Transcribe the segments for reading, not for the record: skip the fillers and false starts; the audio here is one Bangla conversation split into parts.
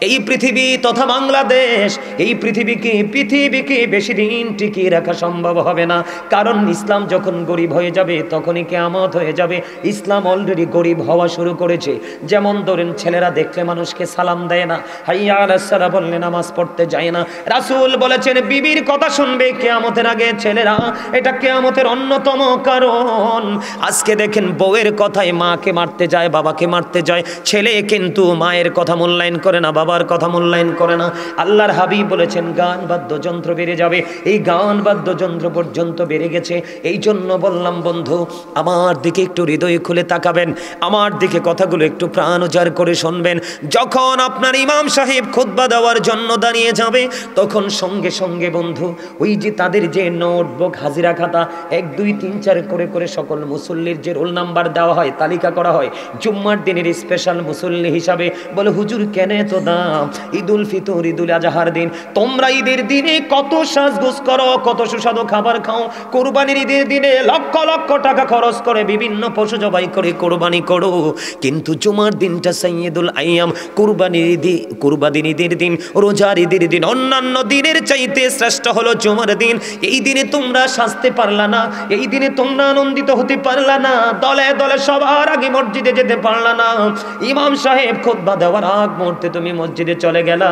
এই পৃথিবী তথা বাংলাদেশ, এই পৃথিবীকে বেশি দিন টিকিয়ে রাখা সম্ভব হবে না। কারণ ইসলাম যখন গরিব হয়ে যাবে তখনই কিয়ামত হয়ে যাবে। ইসলাম অলরেডি গরিব হওয়া শুরু করেছে। যেমন ধরেন ছেলেরা দেখলে মানুষকে সালাম দেয় না, হাইয়া আলাস সালাহ বললে নামাজ পড়তে যায় না। রাসূল বলেছেন বিবির কথা শুনবে কিয়ামতের আগে ছেলেরা, এটা কিয়ামতের অন্যতম কারণ। আজকে দেখেন বউয়ের কথায় মাকে মারতে যায়, বাবাকে মারতে যায়। ছেলে কিন্তু মায়ের কথা মূল্যায়ন করে না, বাবার কথা মূল্যায়ন করে না। আল্লাহর হাবিব বলেছেন গান বাদ্যযন্ত্র বেড়ে যাবে। এই গান বাদ্যযন্ত্র পর্যন্ত বেড়ে গেছে। এই জন্য বললাম বন্ধু, আমার দিকে একটু হৃদয় খুলে তাকাবেন, আমার দিকে কথাগুলো একটু প্রাণ উজাড় করে শুনবেন। যখন আপনার ইমাম সাহেব খুতবা দেওয়ার জন্য দাঁড়িয়ে যাবে তখন সঙ্গে সঙ্গে বন্ধু ওই যে তাদের যে নোটবুক হাজিরা খাতা 1 2 3 4 করে করে সকল মুসল্লির যে রোল নাম্বার দেওয়া হয়, তালিকা করা হয়, জুম্মার দিনের স্পেশাল মুসল্লি হিসাবে বলে হুজুর কেন তো দাম, ঈদুল ফিতর ঈদুল আজহার দিন তোমরা ঈদের দিনে কত সাজগোজ করো, কত সুস্বাদু খাবার খাও, কুরবানির ঈদের দিনে লক্ষ লক্ষ টাকা খরচ করে বিভিন্ন পশু জবাই করে কুরবানি করো, কিন্তু জুমার দিনটা সাইয়্যিদুল আইয়াম, কুরবানির ঈদের দিন, রোজার ঈদের দিন, অন্যান্য দিনের চাইতে শ্রেষ্ঠ হলো জুমার দিন। এই দিনে তোমরা সাজতে পারলা না, এই দিনে তোমরা আনন্দিত হতে পারলা না, দলে দলে সবার আগে মসজিদে যেতে পারলা না, ইমাম সাহেব খুতবা দেওয়ার আগ মুহূর্তে তুমি মসজিদে চলে গেলা।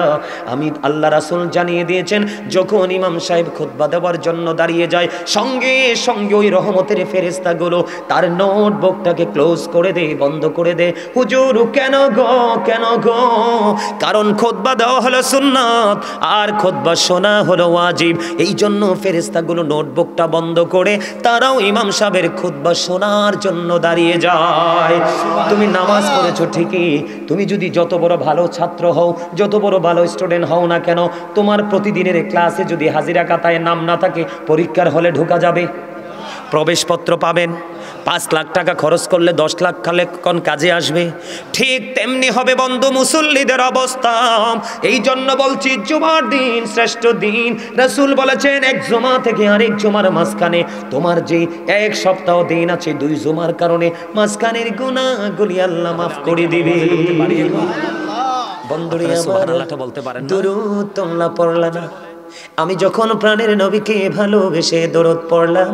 আমি আল্লাহ রাসূল জানিয়ে দিয়েছেন যখন ইমাম সাহেব খুতবা দেওয়ার জন্য দাঁড়িয়ে যায় সঙ্গে সঙ্গে ওই রহমতের ফেরেশতাগুলো তার নোটবুকটাকে ক্লোজ করে দেয়, বন্ধ করে দেয়। হুজুর কেন গো, কেন গো? কারণ খুতবা দেওয়া হলো সুন্নাত আর খুতবা শোনা হলো ওয়াজিব। এই জন্য ফেরেশতাগুলো নোটবুকটা বন্ধ করে তারাও ইমাম সাহেবের খুতবা শোনার জন্য দাঁড়িয়ে যায়। তুমি নামাজ পড়েছো ঠিকই, তুমি যদি যত বড় ভালো ছাত্র হও, যত বড় ভালো স্টুডেন্ট হও না কেন, তোমার প্রতিদিনের ক্লাসে যদি হাজিরা খাতায় নাম না থাকে পরীক্ষার হলে ঢোকা যাবে? প্রবেশপত্র পাবেন? 5 লাখ টাকা খরচ করলে 10 লাখ খালে কোন কাজে আসবে? ঠিক তেমনি হবে বন্ধু মুসল্লিদের অবস্থা। এই জন্য বলছি জুমার দিন শ্রেষ্ঠ দিন। রাসূল বলেছেন এক জুমা থেকে আরেক জুমার মাঝখানে তোমার যে 1 সপ্তাহ দিন আছে, 2 জুমার কারণে মাঝখানের গুনাহগুলি আল্লাহ মাফ করে দিবে। বন্ধুরা সুবহানাল্লাহটা বলতে পারেন না? দুরূদ তোমরা পড়লা না? আমি যখন প্রাণের নবীকে ভালোবেসে দরুদ পড়লাম,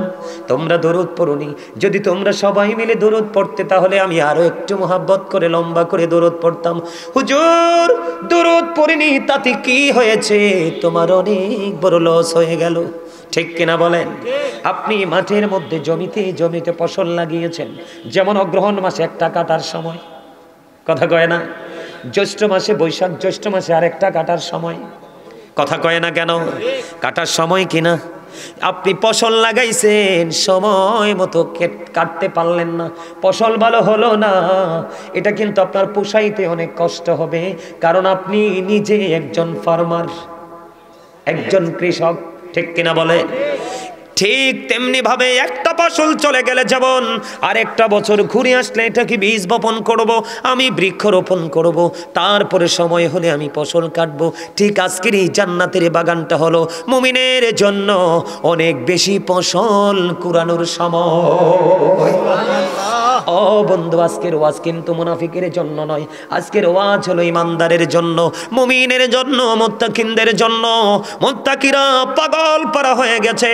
তোমরা দরুদ পড়োনি। যদি তোমরা সবাই মিলে দরুদ পড়তে তাহলে আমি আরো একটু মোহাব্বত করে লম্বা করে দরুদ পড়তাম। হুজুর দরুদ পড়িনি তাতে কি হয়েছে? তোমার অনেক বড় লস হয়ে গেল। ঠিক কিনা বলেন? আপনি মাঠের মধ্যে জমিতে জমিতে ফসল লাগিয়েছেন, যেমন অগ্রহণ মাসে একটা কাটার সময়, কথা কয় না? জ্যৈষ্ঠ মাসে, বৈশাখ জ্যৈষ্ঠ মাসে আরেকটা কাটার সময়, কথা কয় না কেন? কাটার সময় কিনা? আপনি ফসল লাগাইছেন, সময় মতো কাটতে পারলেন না, ফসল ভালো হলো না, এটা কিন্তু আপনার পোষাইতে অনেক কষ্ট হবে। কারণ আপনি নিজে একজন ফার্মার, একজন কৃষক, ঠিক কিনা বলে? ঠিক তেমনি ভাবে একটা ফসল চলে গেলে যেমন আরেকটা বছর ঘুরে আসলে এটাকে বীজ বপন করব, আমি বৃক্ষরোপণ করব, তারপরে সময় হলে আমি ফসল কাটবো। ঠিক আজকের এই জান্নাতের বাগানটা হলো মুমিনের জন্য অনেক বেশি ফসল কুড়ানোর সময়। ও বন্ধু, আজকের ওয়াজ কিন্তু মুনাফিকের জন্য নয়, আজকের ওয়াজ হলো ইমানদারের জন্য, মুমিনের জন্য, মুত্তাকিনদের জন্য। মুত্তাকিরা পাগল পারা হয়ে গেছে।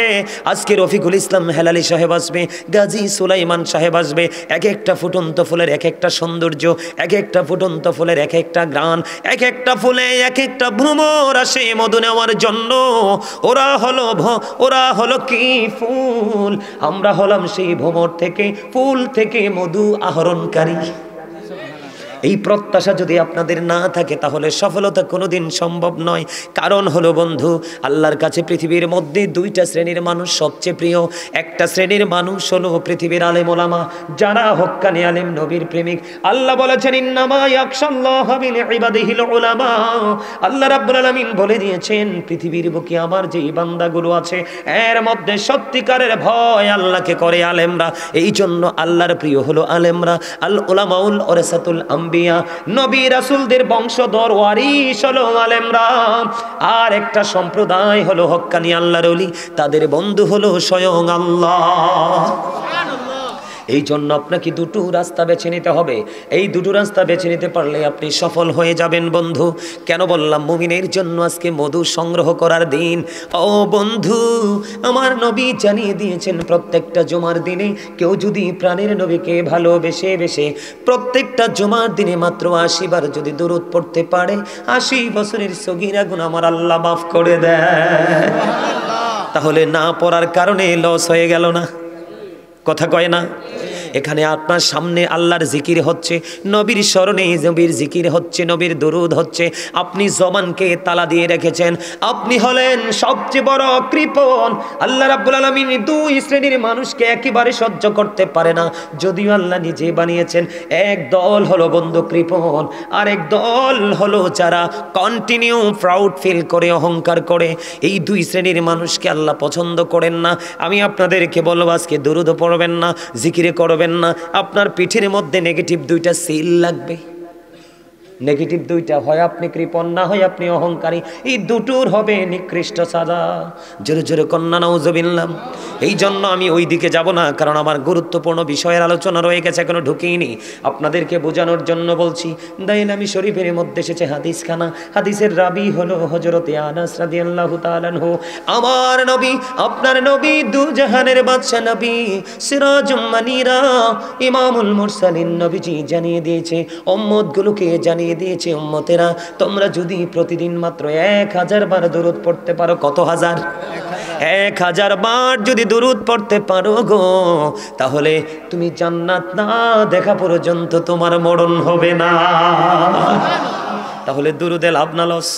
আজকে রফিকুল ইসলাম হেলালি সাহেব আসবে, গাজী সুলাইমান সাহেব আসবে, এক একটা ফুটন্ত ফুলের এক একটা সৌন্দর্য, এক একটা ফুটন্ত ফুলের এক একটা গান, এক একটা ফুলে এক একটা ভ্রমর আসে মধু নেওয়ার জন্য। ওরা হলো কি ফুল, আমরা হলাম সেই ভ্রমর থেকে, ফুল থেকে মধু আহরণকারী। এই প্রত্যাশা যদি আপনাদের না থাকে তাহলে সফলতা কোনোদিন সম্ভব নয়। কারণ হলো বন্ধু, আল্লাহর কাছে পৃথিবীর মধ্যে 2টা শ্রেণীর মানুষ সবচেয়ে প্রিয়। একটা শ্রেণীর মানুষ হলো পৃথিবীর আলেম ওলামা, যারা হক্কানি আলেম, নবীর প্রেমিক। আল্লাহ বলেছেন ইন্নামা ইয়াখশাল্লাহা মিন ইবাদিহিল উলামা। আল্লাহ রাব্বুল আলামিন বলে দিয়েছেন পৃথিবীর বুকে আমার যে বান্দাগুলো আছে এর মধ্যে সত্যিকারের ভয় আল্লাহকে করে আলেমরা। এই জন্য আল্লাহর প্রিয় হলো আলেমরা। আল উলামাউল ওয়ারাসাতুল আম্বিয়া, নবী রাসূলদের বংশধর ওয়ারিস হলো আলেমরা। আর একটা সম্প্রদায় হলো হক্কানি আল্লাহর ওলি, তাদের বন্ধু হলো স্বয়ং আল্লাহ। এই জন্য আপনাকে দুটো রাস্তা বেছে নিতে হবে। এই দুটো রাস্তা বেছে নিতে পারলে আপনি সফল হয়ে যাবেন বন্ধু। কেন বললাম মুমিনের জন্য আজকে মধু সংগ্রহ করার দিন। ও বন্ধু, আমার নবী জানিয়ে দিয়েছেন প্রত্যেকটা জুমার দিনে কেউ যদি প্রাণের নবীকে ভালোবেসে বেশে প্রত্যেকটা জুমার দিনে মাত্র 80 বার যদি দুরূদ পড়তে পারে 80 বছরের সগীরা গুনাহ আমার আল্লাহ মাফ করে দেয়। তাহলে না পড়ার কারণে লস হয়ে গেল না? কথা কয় না? এখানে আপনার সামনে আল্লাহর জিকির হচ্ছে, নবীর স্মরণে নবীর জিকির হচ্ছে, নবীর দরুদ হচ্ছে, আপনি জবানকে তালা দিয়ে রেখেছেন। আপনি হলেন সবচেয়ে বড় কৃপণ। আল্লাহ রাব্বুল আলামিন দুই শ্রেণীর মানুষকে একেবারে সহ্য করতে পারে না, যদিও আল্লাহ নিজে বানিয়েছেন। এক দল হলো বন্ধু কৃপণ, আর এক দল হলো যারা কন্টিনিউ প্রাউড ফিল করে, অহংকার করে। এই দুই শ্রেণীর মানুষকে আল্লাহ পছন্দ করেন না। আমি আপনাদেরকে বলবো আজকে দরুদ পড়বেন না, জিকিরে করবেন না, আপনার পিঠের মধ্যে নেগেটিভ দুইটা সিল লাগবে। নেগেটিভ দুইটা, হয় আপনি কৃপণ না হয় আপনি অহংকারী। এই দুটোর হবে নিকৃষ্ট সাজা। জোরে জোরে কন্যা নাউজুবিল্লাহ। এই জন্য আমি ওই দিকে যাব না, কারণ আমার গুরুত্বপূর্ণ বিষয়ের আলোচনা রয়ে গেছে, এখনো ঢুকিনি। আপনাদেরকে বোঝানোর জন্য বলছি। দাইলামি শরীফের মধ্যে এসেছে হাদিসখানা। হাদিসের রাবি হলো হযরতে আনাস রাদিয়াল্লাহু তাআলা আনহু। আমার নবী, আপনার নবী, দু জাহানের বাদশা নবী, সিরাজুম মানিরা, ইমামুল মুরসালিন নবীজি জানিয়ে দিয়েছে, উম্মতগুলোকে জানিয়ে দিয়েছে, উম্মতেরা তোমরা যদি প্রতিদিন মাত্র 1000 বার দরুদ পড়তে পারো। কত হাজার? 1000 বার যদি দরুদ পড়তে পারো গো, তাহলে তুমি জান্নাত না দেখা পর্যন্ত তোমার মরণ হবে না। তাহলে দরুদে লাভ না লস?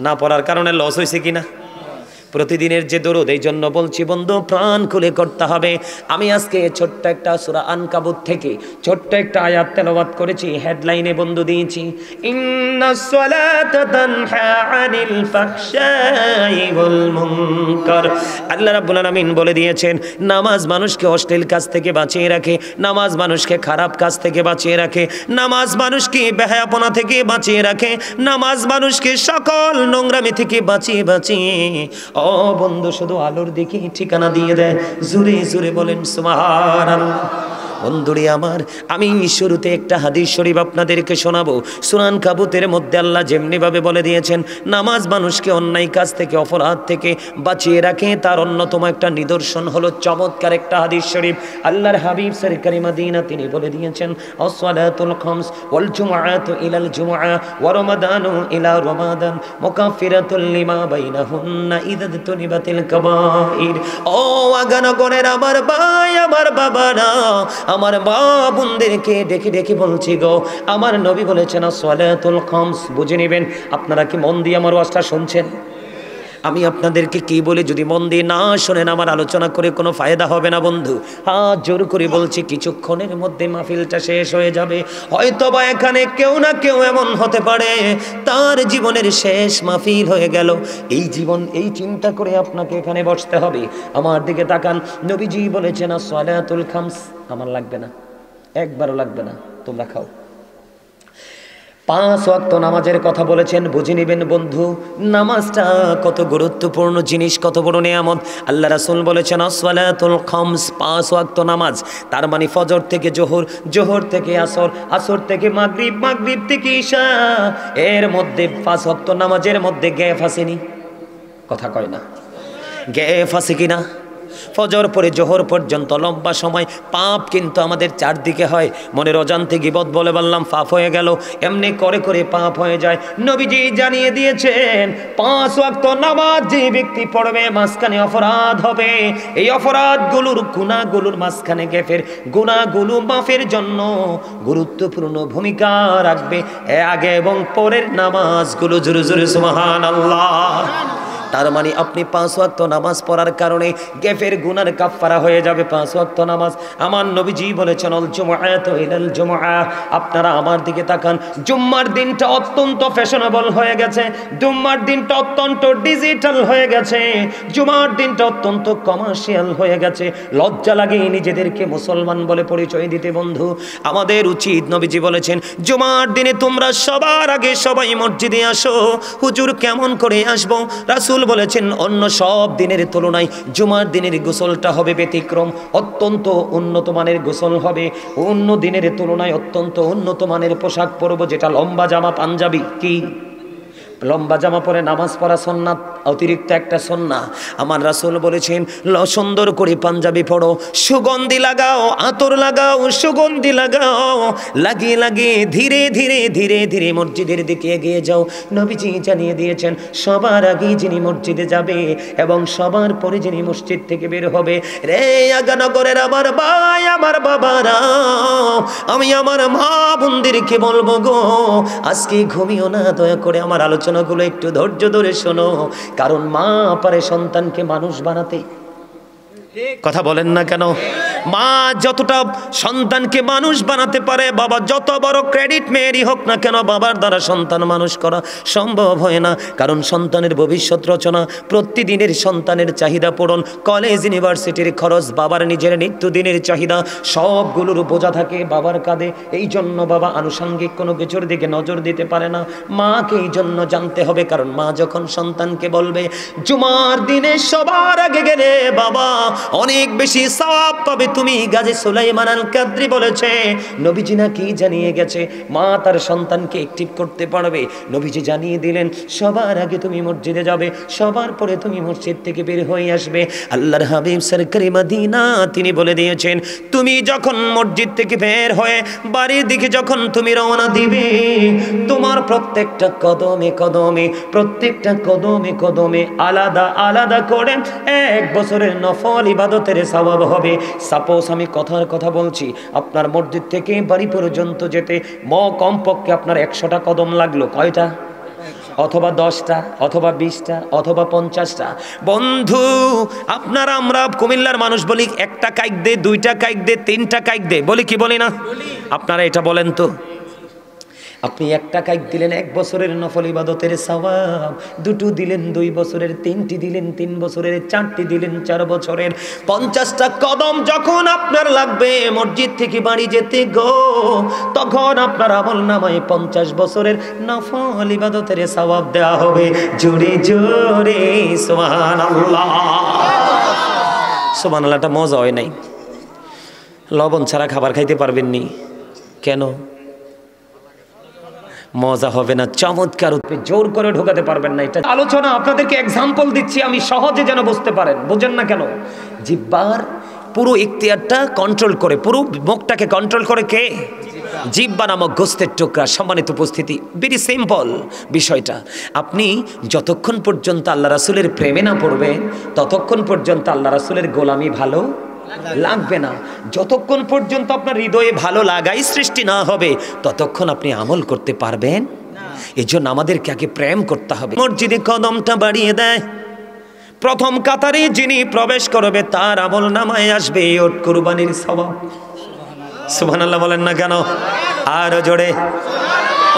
না পড়ার কারণে লস হয়েছে কিনা? প্রতিদিনের যে দরুদ, এই জন্য বলছি বন্ধু প্রাণ খুলে করতে হবে। আমি আজকে ছোট্ট একটা সূরা আনকাবুত থেকে ছোট্ট একটা আয়াত তেলাওয়াত করেছি, হেডলাইনে বন্ধু দিয়েছি, ইন্নাস সালাতা তানহা আনিল ফাহশাই ওয়াল মুনকার। আল্লাহ রাব্বুল আলামিন বলে দিয়েছেন নামাজ মানুষকে অশ্লীল কাজ থেকে বাঁচিয়ে রাখে, নামাজ মানুষকে খারাপ কাজ থেকে বাঁচিয়ে রাখে, নামাজ মানুষকে বেহায়াপনা থেকে বাঁচিয়ে রাখে, নামাজ মানুষকে সকল নোংরামি থেকে বাঁচিয়ে ও বন্ধু শুধু আলোর দিকে ঠিকানা দিয়ে দেয়। জোরে জোরে বলেন সুবহানাল্লাহ। বন্ধুরে আমার, আমি শুরুতে একটা হাদিস শরীফ আপনাদেরকে শোনাবো। সূরা আনকাবুতের মধ্যে আল্লাহ যেমনিভাবে বলে দিয়েছেন নামাজ মানুষকে অন্যায় কাজ থেকে, অপরাধ থেকে বাঁচিয়ে রাখে, তার অন্যতম একটা নিদর্শন হলো চমৎকার একটা হাদিস শরীফ। আল্লাহর হাবিব সরকারি মদিনা তিনি বলে দিয়েছেন, আসসালাতুল খামস ওয়াল জুমআতু ইলাল জুমআ ওয়া রমাদানু ইলা রমাদান মুকাফফিরাতুল লিমা বাইনাহুন্না ইযা তুনিবাতিল কাবাইর। ও আগানগরের আমার ভাই, আমার বাবারা, আমার মা বোনদেরকে ডেকে ডেকে বলছি গো, আমার নবী বলেছেন আসসালাতুল খামস। বুঝে নেবেন। আপনারা কি মন দিয়ে আমার ওয়াজটা শুনছেন? আমি আপনাদেরকে কি বলে, যদি মন দিয়ে না শোনেন আমার আলোচনা করে কোনো ফায়দা হবে না বন্ধু। হাত জোর করে বলছি কিছুক্ষণের মধ্যে মাহফিলটা শেষ হয়ে যাবে। হয়তো বা এখানে কেউ না কেউ এমন হতে পারে তার জীবনের শেষ মাহফিল হয়ে গেল। এই জীবন, এই চিন্তা করে আপনাকে এখানে বসতে হবে। আমার দিকে তাকান, নবীজি বলেছেন আসসালাতুল খামস। আমার লাগবে না, একবারও লাগবে না, তোমরা খাও। 5 ওয়াক্ত নামাজের কথা বলেছেন, বুঝে নেবেন বন্ধু। নামাজটা কত গুরুত্বপূর্ণ জিনিস, কত বড় নিয়ামত। আল্লাহ রাসূল বলেছেন আসসালাতুল খামস, 5 ওয়াক্ত নামাজ। তার মানে ফজর থেকে জোহর, জোহর থেকে আসর, আসর থেকে মাগরিব, মাগরিব থেকে ইশা। এর মধ্যে 5 ওয়াক্ত নামাজের মধ্যে গ্যাপ আসেনি? কথা কয় না? গ্যাপ আছে কিনা? ফজর পরে জোহর পর্যন্ত লম্বা সময় পাপ কিন্তু আমাদের চারদিকে হয়। মনের অজান্তে গীবত বলে বললাম পাপ হয়ে গেল, এমনি করে করে পাপ হয়ে যায়। নবীজি জানিয়ে দিয়েছেন 5 ওয়াক্ত নামাজ যে ব্যক্তি পড়বে মাঝখানে অপরাধ হবে। এই অপরাধগুলোর গুনাহগুলোর মাঝখানে গ্যাপের গুনাহগুলো মাফের জন্য গুরুত্বপূর্ণ ভূমিকা রাখবে আগে এবং পরের নামাজগুলো। জোরে জোরে সুবহানাল্লাহ। তার মানে আপনি 5 ওয়াক্ত নামাজ পড়ার কারণে গ্যাপের গুনার কাফারা হয়ে যাবে 5 ওয়াক্ত নামাজ। আমার নবীজি বলেছেন আল জুমআতু ইলাল জুমআ। আপনারা আমার দিকে তাকান, জুম্মার দিনটা অত্যন্ত ফ্যাশনেবল হয়ে গেছে, জুম্মার দিনটা অত্যন্ত ডিজিটাল হয়ে গেছে, জুমার দিনটা অত্যন্ত কমার্শিয়াল হয়ে গেছে। লজ্জা লাগে নিজেদেরকে মুসলমান বলে পরিচয় দিতে বন্ধু। আমাদের উচিত, নবীজি বলেছেন জুমার দিনে তোমরা সবার আগে সবাই মসজিদে আসো। হুজুর কেমন করে আসবো? রাসূল বলেছেন অন্য সব দিনের তুলনায় জুমার দিনের গোসলটা হবে ব্যতিক্রম, অত্যন্ত উন্নত মানের গোসল হবে। অন্য দিনের তুলনায় অত্যন্ত উন্নত মানের পোশাক পরব, যেটা লম্বা জামা পাঞ্জাবি। কি লম্বা জামা পরে নামাজ পড়া সুন্নাত, অতিরিক্ত একটা সুন্নাহ। আমার রাসূল বলেছেন সুন্দর করে পাঞ্জাবি পরো, সুগন্ধি লাগাও, আতর লাগাও, সুগন্ধি লাগাও, লাগিয়ে লাগিয়ে ধীরে ধীরে ধীরে ধীরে মসজিদের দিকে এগিয়ে যাও। নবীজি জানিয়ে দিয়েছেন সবার আগে যিনি মসজিদে যাবে এবং সবার পরে যিনি মসজিদ থেকে বের হবে, রে আগানগরের আমার ভাই আমার বাবারা, আমি আমার মা বোনদেরকে বলবো গো, আজকে ঘুমিও না, দয়া করে আমার আলোচনাগুলো একটু ধৈর্য ধরে শোনো। কারণ মা পারে সন্তানকে মানুষ বানাতে। কথা বলেন না কেন? মা যতটা সন্তানকে মানুষ বানাতে পারে, বাবা যত বড় ক্রেডিট মেয়েরই হোক না কেন, বাবার দ্বারা সন্তান মানুষ করা সম্ভব হয় না। কারণ সন্তানের ভবিষ্যৎ রচনা, প্রতিদিনের সন্তানের চাহিদা পূরণ, কলেজ ইউনিভার্সিটির খরচ, বাবার নিজের নিত্যদিনের চাহিদা, সবগুলোর বোঝা থাকে বাবার কাঁধে। এই জন্য বাবা আনুষঙ্গিক কোনো কিছুর দিকে নজর দিতে পারে না। মাকে এই জন্য জানতে হবে, কারণ মা যখন সন্তানকে বলবে জুমার দিনে সবার আগে গেলে বাবা অনেক বেশি সওয়াব পাবে তুমি, গাজী সুলাইমান আল কাদরি বলেছে, নবীজি নাকি জানিয়ে গেছে মা তার সন্তানকে অ্যাক্টিভ করতে পারবে। নবীজি জানিয়ে দিলেন সবার আগে তুমি মসজিদে যাবে, সবার পরে তুমি মসজিদ থেকে বের হয়ে আসবে। আল্লাহর হাবিব সরকারি মদিনা তিনি বলে দিয়েছেন, তুমি যখন মসজিদ থেকে বের হয়ে বাড়ির দিকে যখন তুমি রওনা দিবে, তোমার প্রত্যেকটা কদমে কদমে, প্রত্যেকটা কদমে কদমে আলাদা আলাদা করে 1 বছরের নফল ইবাদতের সওয়াব হবে। সাপোজ আমি কথার কথা বলছি, আপনার মসজিদ থেকে বাড়ি পর্যন্ত যেতে কমপক্ষে আপনার 100টা কদম লাগলো, কয়টা? অথবা 10টা, অথবা 20টা, অথবা 50টা। বন্ধু আপনারা আমরা কুমিল্লার মানুষ বলি, 1টা কাইক দে, 2টা কাইক দে, 3টা কাইক দে, বলি কি বলি না? আপনারা এটা বলেন তো। আপনি 1টা কাইক দিলেন 1 বছরের নফল ইবাদতের সওয়াব, 2টো দিলেন 2 বছরের, 3টি দিলেন 3 বছরের, 4টি দিলেন 4 বছরের। 50টা কদম যখন আপনার লাগবে মসজিদ থেকে বাড়ি যেতে গো, তখন আপনার আমলনামায় 50 বছরের নফল ইবাদতের সওয়াব দেওয়া হবে। জোরে জোরে সুবহানাল্লাহ। সুবহানাল্লাহটা মজা হয় নাই, লবণ ছাড়া খাবার খাইতে পারবেন নি কেন? মজা হবে না, চমৎকার, জোর করে ঢোকাতে পারবেন না। এটা আলোচনা, আপনাদেরকে এক্সাম্পল দিচ্ছি আমি সহজে যেন বুঝতে পারেন। বুঝেন না কেন? জিহ্বার পুরো ইখতিয়ারটা কন্ট্রোল করে, পুরো মুখটাকে কন্ট্রোল করে কে? জিহ্বা নামক গোস্তের টুকরা। সম্মানিত উপস্থিতি, ভেরি সিম্পল বিষয়টা। আপনি যতক্ষণ পর্যন্ত আল্লাহ রাসূলের প্রেমে না পড়বেন, ততক্ষণ পর্যন্ত আল্লাহ রাসূলের গোলামি ভালো লাগবে না। যতক্ষণ পর্যন্ত আপনার হৃদয়ে ভালো লাগাই সৃষ্টি না হবে, ততক্ষণ আপনি আমল করতে পারবেন না। এই জন্য আমাদেরকে আগে প্রেম করতে হবে। মসজিদে কদমটা বাড়িয়ে দেয়, প্রথম কাতারে যিনি প্রবেশ করবে তার আমল নামায় আসবে ওট কুরবানির সওয়াব। সুবহানাল্লাহ বলেন না কেন? আরো জোরে,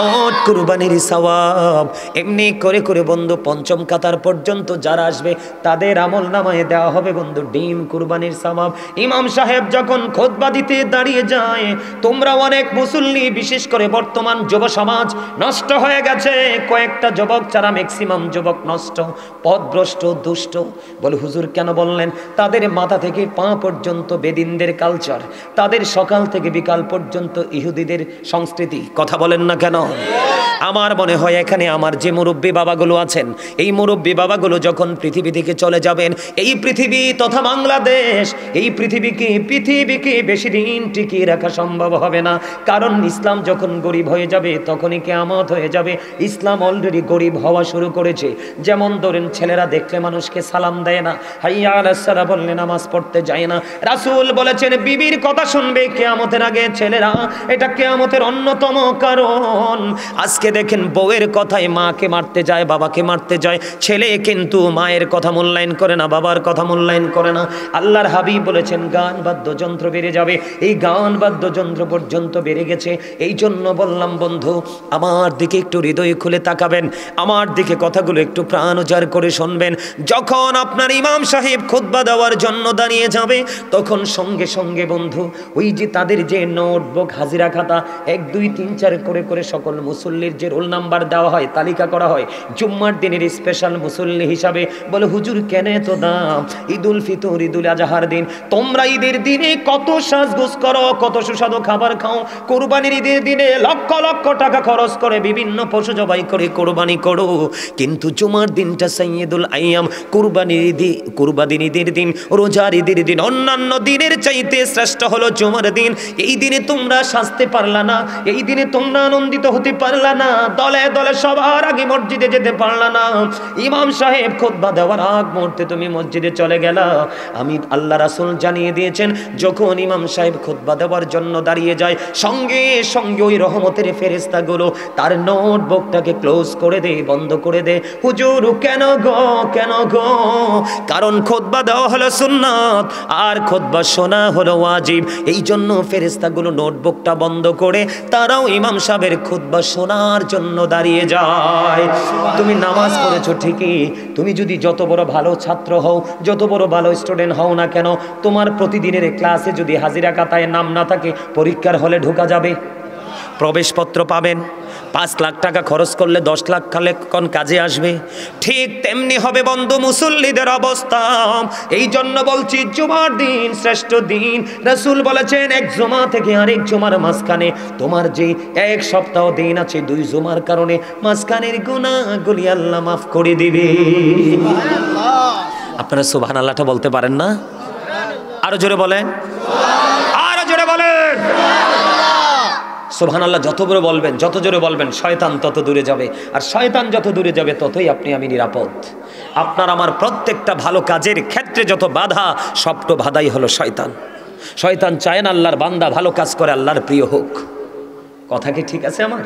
ওট কুরবানির সওয়াব। এমনি করে করে বন্ধু পঞ্চম কাতার পর্যন্ত যারা আসবে তাদের আমল নামায় দেওয়া হবে বন্ধু ডিম কুরবানির সওয়াব। ইমাম সাহেব যখন খুতবা দিতে দাঁড়িয়ে যায়, তোমরা অনেক মুসল্লি, বিশেষ করে বর্তমান যুব সমাজ নষ্ট হয়ে গেছে, কয়েকটা যুবক ছাড়া ম্যাক্সিমাম যুবক নষ্ট, পথভ্রষ্ট, দুষ্ট। বলে হুজুর কেন বললেন? তাদের মাথা থেকে পা পর্যন্ত বেদিনদের কালচার, তাদের সকাল থেকে বিকাল পর্যন্ত ইহুদিদের সংস্কৃতি। কথা বলেন না কেন? আমার মনে হয় এখানে আমার যে মুরব্বী বাবাগুলো আছেন, এই মুরব্বী বাবাগুলো যখন পৃথিবী থেকে চলে যাবেন, এই পৃথিবী তথা বাংলাদেশ, এই পৃথিবীকে বেশি দিন টিকিয়ে রাখা সম্ভব হবে না। কারণ ইসলাম যখন গরিব হয়ে যাবে তখনই কিয়ামত হয়ে যাবে। ইসলাম অলরেডি গরিব হওয়া শুরু করেছে। যেমন ধরেন ছেলেরা দেখলে মানুষকে সালাম দেয় না, হাইয়া আলাস সালাহ বললে নামাজ পড়তে যায় না। রাসূল বলেছেন বিবির কথা শুনবে কিয়ামতের আগে ছেলেরা, এটা কিয়ামতের অন্যতম কারণ। আজকে দেখেন বউয়ের কথায় মাকে মারতে যায়, বাবাকে মারতে যায়, ছেলে কিন্তু মায়ের কথা মূল্যায়ন করে না, বাবার কথা মূল্যায়ন করে না। আল্লাহর হাবিব বলেছেন গান বাদ্যযন্ত্র বেড়ে যাবে, এই গান বাদ্যযন্ত্র পর্যন্ত বেড়ে গেছে। এই জন্য বললাম বন্ধু, আমার দিকে একটু হৃদয় খুলে তাকাবেন, আমার দিকে কথাগুলো একটু প্রাণ উজাড় করে শুনবেন। যখন আপনার ইমাম সাহেব খুতবা দেওয়ার জন্য দাঁড়িয়ে যাবে, তখন সঙ্গে সঙ্গে বন্ধু ওই যে তাদের যে নোটবুক হাজিরা খাতা 1 2 3 4 করে করে সকল মুসল্লির যে রোল নাম্বার দেওয়া হয়, তালিকা করা হয় জুম্মার দিনের স্পেশাল মুসল্লি হিসাবে, বলে হুজুর কেন এত দাম? ঈদুল ফিতর, ঈদুল আজহার দিন তোমরা ঈদের দিনে কত সাজগোজ করো, কত সুস্বাদু খাবার খাও, কোরবানির ঈদের দিনে লক্ষ লক্ষ টাকা খরচ করে বিভিন্ন পশু জবাই করে কোরবানি করো, কিন্তু জুমার দিনটা সাইয়্যিদুল আইয়াম, কোরবানির ঈদের দিন, রোজার ঈদের দিন, অন্যান্য দিনের চাইতে শ্রেষ্ঠ হলো জুমার দিন। এই দিনে তোমরা সাজতে পারলা না, এই দিনে তোমরা আনন্দিত হতে পারলা না, দলে দলে সবার আগে মসজিদে যেতে পারলা না, ইমাম সাহেব খুতবা দেওয়ার আগ মুহূর্তে তুমি মসজিদে চলে গেলা। আমি আল্লাহ রাসূল জানিয়ে দিয়েছেন, যখন ইমাম সাহেব খুতবা দেওয়ার জন্য দাঁড়িয়ে যায়, সঙ্গে সঙ্গে ওই রহমতের ফেরেশতাগুলো তার নোটবুকটাকে ক্লোজ করে দে, বন্ধ করে দে। হুজুর কেন গো, কেন গো? কারণ খুতবা দেওয়া হলো সুন্নাত আর খুতবা শোনা হলো ওয়াজিব। এই জন্য ফেরেশতাগুলো নোটবুকটা বন্ধ করে তারাও ইমাম সাহেবের খুতবা শোনার জন্য দাঁড়িয়ে যায়। তুমি নামাজ পড়েছো ঠিকই, তুমি যদি যত বড় ভালো ছাত্র হও, যত বড় ভালো স্টুডেন্ট হও না কেন, তোমার প্রতিদিনের ক্লাসে যদি হাজিরা খাতায় নাম না থাকে, পরীক্ষার হলে ঢোকা যাবে? প্রবেশপত্র পাবেন? 5 লাখ টাকা খরচ করলে 10 লাখ খালে কোন কাজে আসবে? ঠিক তেমনি হবে বন্ধু মুসল্লিদের অবস্থা। এই জন্য বলছি জুমার দিন শ্রেষ্ঠ দিন। রাসূল বলেছেন, এক জুমা থেকে আরেক জুমার মাঝখানে তোমার যে এক সপ্তাহ দিন আছে, 2 জুমার কারণে মাঝখানের গুনাহগুলি আল্লাহ মাফ করে দিবে। আপনারা সুবহানাল্লাহটা বলতে পারেন না? আরো জোরে বলেন, আরো জোরে বলেন। সুবহানাল্লাহ যত বড় বলবেন, যত জোরে বলবেন, শয়তান তত দূরে যাবে, আর শয়তান যত দূরে যাবে ততই আপনি আমি নিরাপদ। আপনার আমার প্রত্যেকটা ভালো কাজের ক্ষেত্রে যত বাধা, সবটা বাধাই হলো শয়তান। শয়তান চায় না আল্লাহর বান্দা ভালো কাজ করে আল্লাহর প্রিয় হোক। কথা কি ঠিক আছে আমার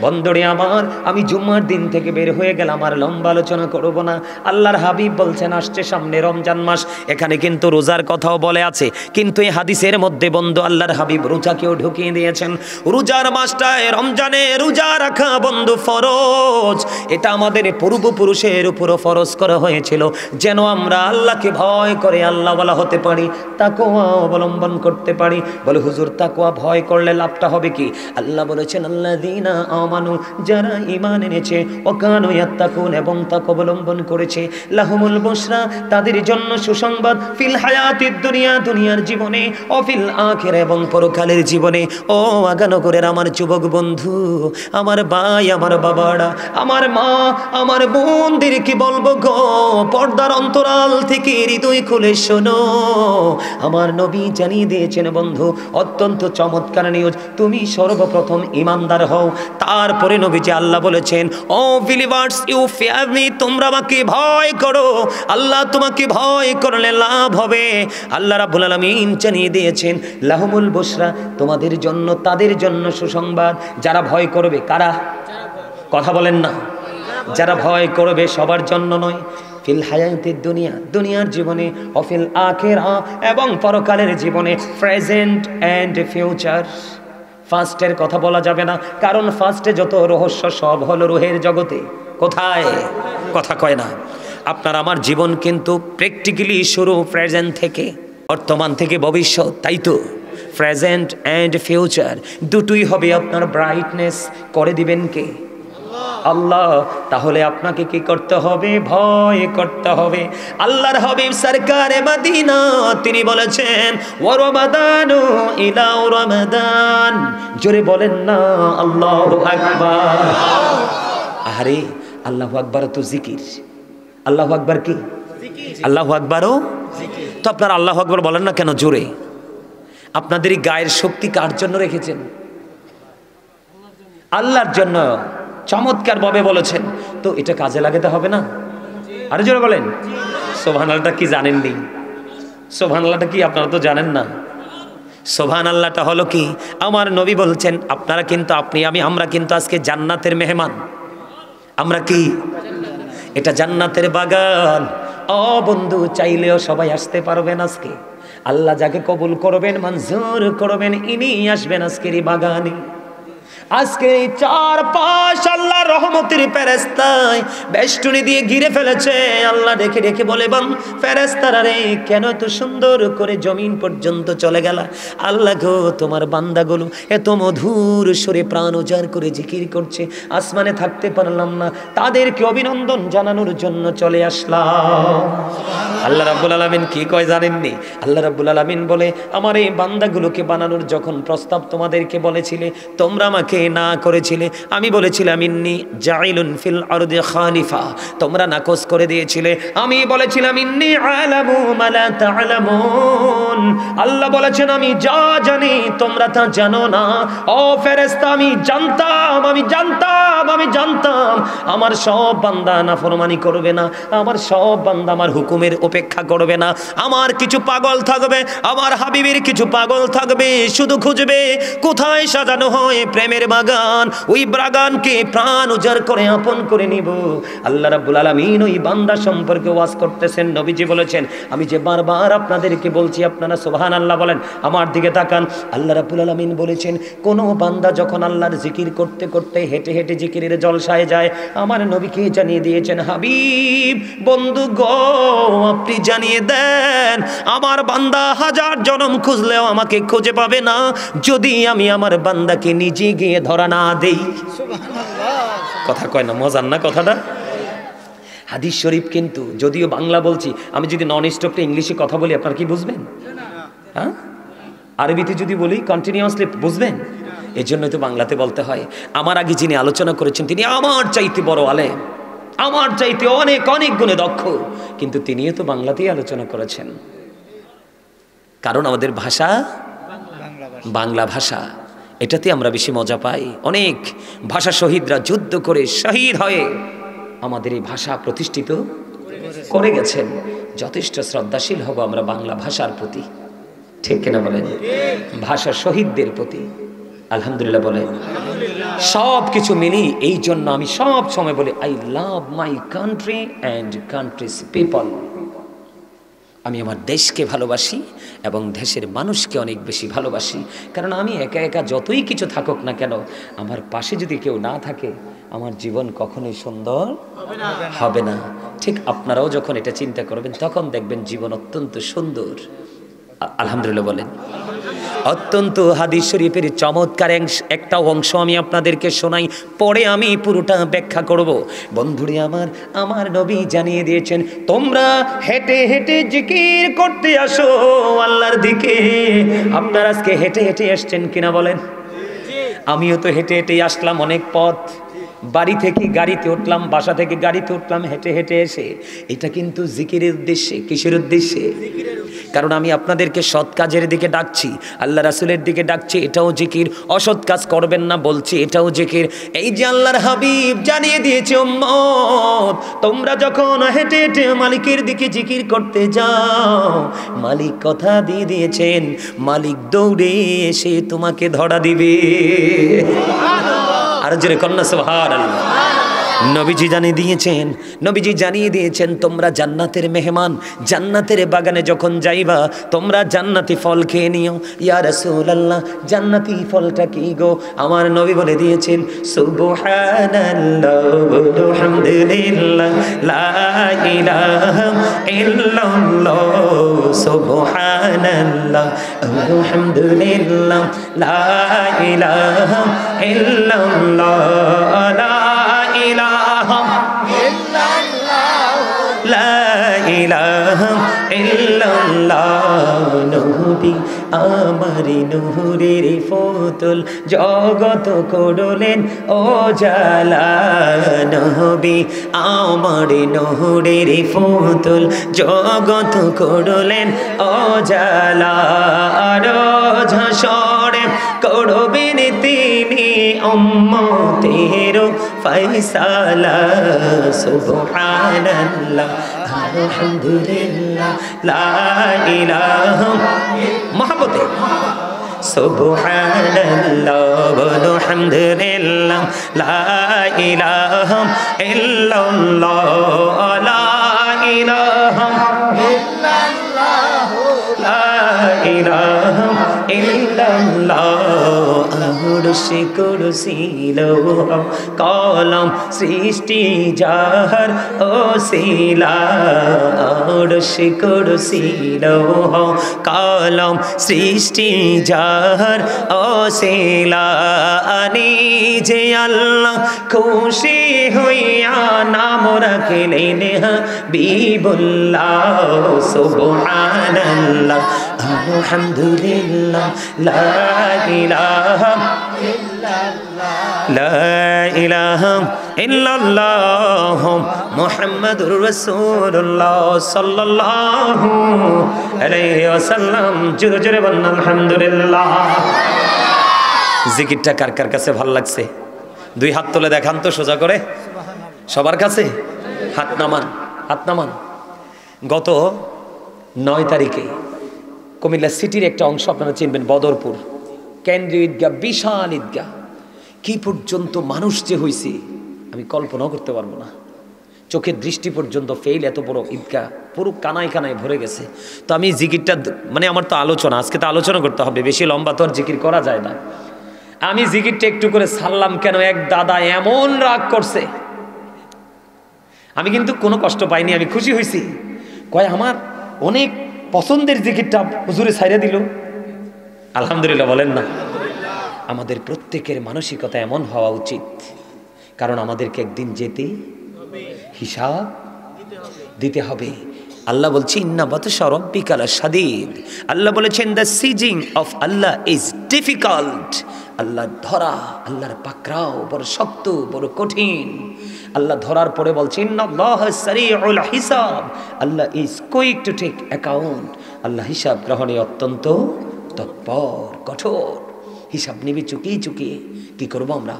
বন্ধুরে আমার? আমি জুম্মার দিন থেকে বের হয়ে গেলাম, আর লম্বা আলোচনা করব না। আল্লাহর হাবিব বলছেন, আসছে সামনে রমজান মাস, এখানে কিন্তু রোজার কথাও বলে আছে, কিন্তু এই হাদিসের মধ্যে বন্ধু আল্লাহর হাবিব রোজাকেও ঢুকিয়ে দিয়েছেন। রোজার মাসটায় রমজানে রোজা রাখা বন্ধু ফরজ। এটা আমাদের পূর্বপুরুষের উপরও ফরজ করা হয়েছিল, যেন আমরা আল্লাহকে ভয় করে আল্লাহ ওয়ালা হতে পারি, তাকওয়া অবলম্বন করতে পারি। বলে হুজুর তাকওয়া ভয় করলে লাভটা হবে কি? আল্লাহ বলেছেন, আল্লাযীনা আমানু, যারা ঈমান এনেছে, ওয়া কানু ইয়াত্তাকুন, এবং তাকওয়া অবলম্বন করেছে, লাহুমুল বুশরা, তাদের জন্য সুসংবাদ, ফিল হায়াতিদ দুনিয়া, দুনিয়ার জীবনে, ও ফিল আখিরা, এবং পরকালের জীবনে। ও আগানগরের আমার যুবক বন্ধু, আমার ভাই, আমার বাবারা, আমার মা, আমার বোনদের কি বলবো গো, পর্দার অন্তরাল থেকে হৃদয় খুলে শোনো। আমার নবী জানিয়ে দিয়েছেন বন্ধু, অত্যন্ত চমৎকার নিউজ। তুমি সর্বপ্রথম ইমানদার হও, তারপরে নবীজি আল্লাহ বলেছেন, O believers, you fear me, তোমরা আমাকে ভয় করো। আল্লাহ তোমাকে ভয় করলে লাভ হবে। আল্লাহ রাব্বুল আলামিন জানিয়ে দিয়েছেন, লাহুমুল বুশরা, তোমাদের জন্য, তাদের জন্য সুসংবাদ। যারা ভয় করবে, কারা? কথা বলেন না। যারা ভয় করবে, সবার জন্য নয়। ফিল হায়াতিদ দুনিয়া, দুনিয়ার জীবনে, অফিল আখিরা, এবং পরকালের জীবনে, প্রেজেন্ট অ্যান্ড ফিউচার। ফার্স্টের কথা বলা যাবে না, কারণ ফার্স্টে যত রহস্য সব হলো রুহের জগতে। কোথায়? কথা কয় না। আপনার আমার জীবন কিন্তু প্র্যাকটিক্যালি শুরু প্রেজেন্ট থেকে, বর্তমান থেকে ভবিষ্যৎ, তাই তো? প্রেজেন্ট অ্যান্ড ফিউচার দুটোই হবে আপনার ব্রাইটনেস করে দিবেন কে? আল্লাহ। তাহলে আপনাকে কি করতে হবে? ভয় করতে হবে। আল্লাহর হাবিব সরকারে মদিনা তিনি বলেছেন, ওয়া রমাদানু ইলা রমাদান। জোরে বলেন না আল্লাহু আকবার। আরে আল্লাহু আকবার তো জিকির। আল্লাহু আকবার কি? আল্লাহু আকবারও জিকির। তো আপনারা আল্লাহু আকবার বলেন না কেন জোরে? আপনাদের এই গায়ের শক্তি কার জন্য রেখেছেন? আল্লাহর জন্য। চমৎকার ভাবে বলেছেন, তো এটা কাজে লাগাতে হবে না? আরে জোরে বলেন। সুবহানাল্লাহটা কি জানেননি? সুবহানাল্লাহটা কি আপনারা তো জানেন না? সুবহানাল্লাহটা হলো কি? আমার নবী বলছেন, আপনারা কিন্তু, আপনি আমি, আমরা কিন্তু আজকে জান্নাতের মেহমান। আমরা কি? এটা জান্নাতের বাগান। ও বন্ধু, চাইলেও সবাই আসতে পারবেন আজকে। আল্লাহ যাকে কবুল করবেন, মঞ্জুর করবেন, ইনি আসবেন আজকের এই বাগানে। আজকে এই চারপাশ আল্লাহর রহমতের ফেরেশতায় বেষ্টনী দিয়ে ঘিরে ফেলেছে। আল্লাহ ডেকে ডেকে বলে, বান ফেরেশতারা রে, কেন এত সুন্দর করে জমিন পর্যন্ত চলে গেল? আল্লাহ গো, তোমার বান্দাগুলো এত মধুর সুরে প্রাণ উজাড় করে জিকির করছে, আসমানে থাকতে পারলাম না, তাদেরকে অভিনন্দন জানানোর জন্য চলে আসলাম। আল্লাহ রাব্বুল আলামিন কি কয় জানেননি? আল্লাহ রাব্বুল আলামিন বলে, আমার এই বান্দাগুলোকে বানানোর যখন প্রস্তাব তোমাদেরকে বলেছিলে, তোমরা আমাকে না করেছিলে। আমি বলেছিলাম ইন্নী জাইলুন ফিল আরদি খালিফা, তোমরা নাকচ করে দিয়েছিলে। আমি বলেছিলাম ইন্নী আলামু মা লা তা'লামুন, আল্লাহ বলেছেন আমি যা জানি তোমরা তা জানো না। ও ফেরেশতা, আমি জানতাম আমার সব বান্দা নাফরমানি করবে না, আমার সব বান্দা আমার হুকুমের উপেক্ষা করবে না। আমার কিছু পাগল থাকবে, আমার হাবিবের কিছু পাগল থাকবে, শুধু খুঁজবে কোথায় সাজানো হয় প্রেমের বাগান, ওই বাগানকে প্রাণ উজাড় করে আপন করে নিব। আল্লাহ রাব্বুল আলামিন ওই বান্দা সম্পর্কে ওয়াজ করতেছেন। নবীজি বলেছেন, আমি যে বারবার আপনাদেরকে বলছি আপনারা সুবহানাল্লাহ বলেন, আমার দিকে তাকান। আল্লাহ রাব্বুল আলামিন বলেছেন, কোন বান্দা যখন আল্লাহর জিকির করতে করতে হেঁটে হেঁটে জিকিরের জলসায় যায়, আমার নবীকে জানিয়ে দিয়েছেন, হাবিব বন্ধু গো, আপনি জানিয়ে দেন আমার বান্দা হাজার জনম খুঁজলেও আমাকে খুঁজে পাবে না, যদি আমি আমার বান্দাকে নিজে গিয়ে ধরা না দেই। কথা কয় না, মজার না কথাটা? হাদিস শরীফ কিন্তু, যদিও বাংলা বলছি, আমি যদি নন স্টপে ইংলিশে কথা বলি আপনারা কি বুঝবেন? হ্যাঁ, আরবিতে যদি বলি কন্টিনিউয়াসলি বুঝবেন? এর জন্যই তো বাংলাতে বলতে হয়। আমার আগে যিনি আলোচনা করেছেন তিনি আমার চাইতে বড় আলেম, আমার চাইতে অনেক অনেক গুণে দক্ষ, কিন্তু তিনিও তো বাংলাতেই আলোচনা করেছেন। কারণ আমাদের ভাষা বাংলা ভাষা, এটাতে আমরা বেশি মজা পাই। অনেক ভাষা শহীদরা যুদ্ধ করে শহীদ হয়ে আমাদের এই ভাষা প্রতিষ্ঠিত করে গেছেন। যথেষ্ট শ্রদ্ধাশীল হব আমরা বাংলা ভাষার প্রতি, ঠিক কিনা বলেন? ভাষা শহীদদের প্রতি আলহামদুলিল্লাহ বলেন। সব কিছু মিলি এই জন্য আমি সব সময় বলি, I love my country and countries people. আমি আমার দেশকে ভালোবাসি এবং দেশের মানুষকে অনেক বেশি ভালোবাসি। কারণ আমি একা একা যতই কিছু থাকুক না কেন, আমার পাশে যদি কেউ না থাকে, আমার জীবন কখনোই সুন্দর হবে না। ঠিক আপনারাও যখন এটা চিন্তা করবেন, তখন দেখবেন জীবন অত্যন্ত সুন্দর। আলহামদুলিল্লাহ বলেন। অত্যন্ত হাদিস শরীফের চমৎকার একটা অংশ আমি আপনাদেরকে শোনাই, পরে আমি পুরোটা ব্যাখ্যা করব। বন্ধুরে আমার নবী জানিয়ে দিয়েছেন, তোমরা হেঁটে হেঁটে জিকির করতে আসো আল্লাহর দিকে। আপনারা আজকে হেঁটে হেঁটে আসছেন কিনা বলেন? আমিও তো হেঁটে হেঁটে আসলাম অনেক পথ। বাড়ি থেকে গাড়িতে উঠলাম, বাসা থেকে গাড়িতে উঠলাম, হেঁটে হেঁটে এসে। এটা কিন্তু জিকিরের উদ্দেশ্যে। কিসের উদ্দেশ্যে? কারণ আমি আপনাদেরকে সৎ কাজের দিকে ডাকছি, আল্লাহ রাসূলের দিকে ডাকছি, এটাও জিকির। অসৎ কাজ করবেন না বলছি, এটাও জিকির। এই যে আল্লাহর হাবিব জানিয়ে দিয়েছে, উম্মত তোমরা যখন হেঁটে হেঁটে মালিকের দিকে জিকির করতে যাও, মালিক কথা দিয়ে দিয়েছেন, মালিক দৌড়ে এসে তোমাকে ধরা দিবে। আর জোরে কন্যা সুবহানাল্লাহ। নবীজি জানিয়ে দিয়েছেন তোমরা জান্নাতের মেহমান, জান্নাতের বাগানে যখন যাইবা তোমরা জান্নাতি ফল খেয়ে নিও। ইয়া রাসূলুল্লাহ, জান্নাতি ফলটা কি গো? আমার নবী বলে দিয়েছেন, সুবহানাল্লাহ ওয়া হামদুলিল্লাহ লা ইলাহা ইল্লাল্লাহ, সুবহানাল্লাহ ওয়া হামদুলিল্লাহ লা ইলাহা ইল্লাল্লাহ, লা ইলাহা ইল্লাল্লাহ। নবী আমার নূরের ফুতুল, জগত করলেন ও জালা। নবী আমার নূরের ফুতুল, জগত করলেন ও জালা। রোজ হাশরে করবেন তিনি উম্মতের ফয়সালা। সুবহানাল্লাহ আলহামদুলিল্লাহ লা ইলাহা মহব্বতে। সুবহানাল্লাহ আলহামদুলিল্লাহ লা ইলাহা ইল্লাল্লাহ, লা ইলাহা ইল্লাল্লাহ, লা ইলাহা ইল্লাল্লাহ আরশ কুরসি লৌহ কলম সৃষ্টি যার ওসিলা আরশ কুরসি লৌহ কলম সৃষ্টি যার ওসিলা আনি যে আল্লাহ খুশি হইয়া নাম রাখলেন হাবিবুল্লাহ সুবহানাল্লাহ আলহামদুলিল্লাহ লা ইলাহা ইল্লাল্লাহ মুহাম্মাদুর রাসূলুল্লাহ সাল্লাল্লাহু আলাইহি ওয়াসাল্লাম। জোরে জোরে বলুন আলহামদুলিল্লাহ। জিকিরটা কার কার কাছে ভালো লাগছে? দুই হাত তুলে দেখান তো সোজা করে সবার কাছে। হাত নামান, হাত নামান। গত 9 তারিখে কুমিল্লা সিটির একটা অংশ আপনারা চিনবেন, বদরপুর কেন্দ্রীয় ঈদগাহ, বিশাল ঈদগাহ। কি পর্যন্ত মানুষ যে হয়েছে আমি কল্পনাও করতে পারবো না। চোখের দৃষ্টি পর্যন্ত ফেল, এত বড় ঈদগাহ পুরো কানায় কানায় ভরে গেছে। তো আমি জিকিরটা মানে আমার তো আলোচনা, আজকে তো আলোচনা করতে হবে, বেশি লম্বা তো আর জিকির করা যায় না। আমি জিকিরটা একটু করে ছাড়লাম কেন, এক দাদা এমন রাগ করছে। আমি কিন্তু কোনো কষ্ট পাইনি, আমি খুশি হয়েছি। কয় আমার অনেক পছন্দের জিকিরটা হুজুরে ছাইরা দিল। আলহামদুলিল্লাহ বলেন না। আমাদের প্রত্যেকের মানসিকতা এমন হওয়া উচিত, কারণ আমাদেরকে একদিন যেতে হিসাব দিতে হবে। আল্লাহ বলছে ইন্না বাতশা রাব্বিকা লাশাদীদ। আল্লাহ বলেছেন the seizing of Allah is difficult. Allah ধরা, আল্লাহর পাকড়াও বড় শক্ত, বড় কঠিন। আল্লাহ ধরার পরে বলছেন ইন্নাল্লাহা সারিউল হিসাব। Allah is quick to take account. Allah হিসাব গ্রহণে অত্যন্ত তৎপর, কঠোর। হিসাব নিবি চুকিয়ে চুকিয়ে। কি করবো আমরা?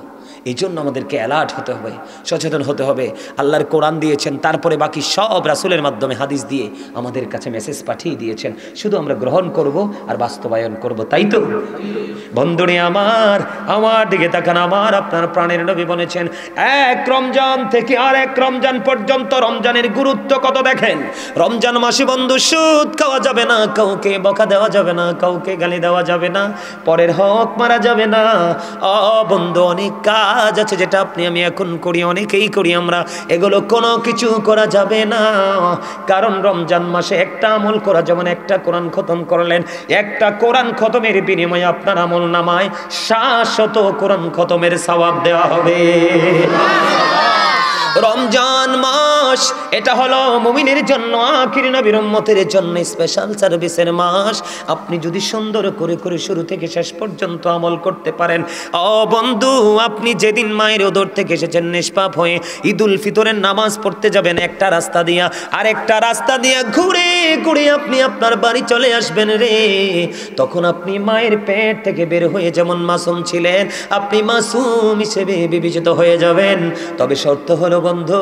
এই জন্য আমাদেরকে অ্যালার্ট হতে হবে, সচেতন হতে হবে। আল্লাহর কোরআন দিয়েছেন, তারপরে বাকি সব রাসূলের মাধ্যমে হাদিস দিয়ে আমাদের কাছে মেসেজ পাঠিয়ে দিয়েছেন। শুধু আমরা গ্রহণ করব আর বাস্তবায়ন করব, তাই তো? বন্ধুরে আমার, আমার দিকে তাকান। আমার আপনার প্রাণের নবী বলেছেন এক রমজান থেকে আর এক রমজান পর্যন্ত রমজানের গুরুত্ব কত দেখেন। রমজান মাসে বন্ধু সুদ খাওয়া যাবে না, কাউকে বকা দেওয়া যাবে না, কাউকে গালি দেওয়া যাবে না, পরের হক মারা যাবে না। বন্ধু অনেক কাজ আছে যেটা আপনি আমি এখন করি, অনেকেই করি আমরা, এগুলো কোনো কিছু করা যাবে না। কারণ রমজান মাসে একটা আমল করা, যেমন একটা কোরআন খতম করলেন, একটা কোরআন খতমের বিনিময়ে আপনার আমল নামায় 700 কোরআন খতমের সওয়াব দেওয়া হবে। রমজান মাস এটা হলো মুমিনের জন্য, আখির নবীর উম্মতের জন্য স্পেশাল সার্ভিসের মাস। আপনি যদি সুন্দর করে করে শুরু থেকে শেষ পর্যন্ত আমল করতে পারেন, বন্ধু আপনি যেদিন মায়ের ওদর থেকে এসেছেন নিষ্পাপ হয়ে ঈদুল ফিতরের নামাজ পড়তে যাবেন, একটা রাস্তা দিয়া আরেকটা রাস্তা দিয়া ঘুরে ঘুরে আপনি আপনার বাড়ি চলে আসবেন রে। তখন আপনি মায়ের পেট থেকে বের হয়ে যেমন মাসুম ছিলেন, আপনি মাসুম হিসেবে বিবেচিত হয়ে যাবেন। তবে শর্ত হলো বন্ধু,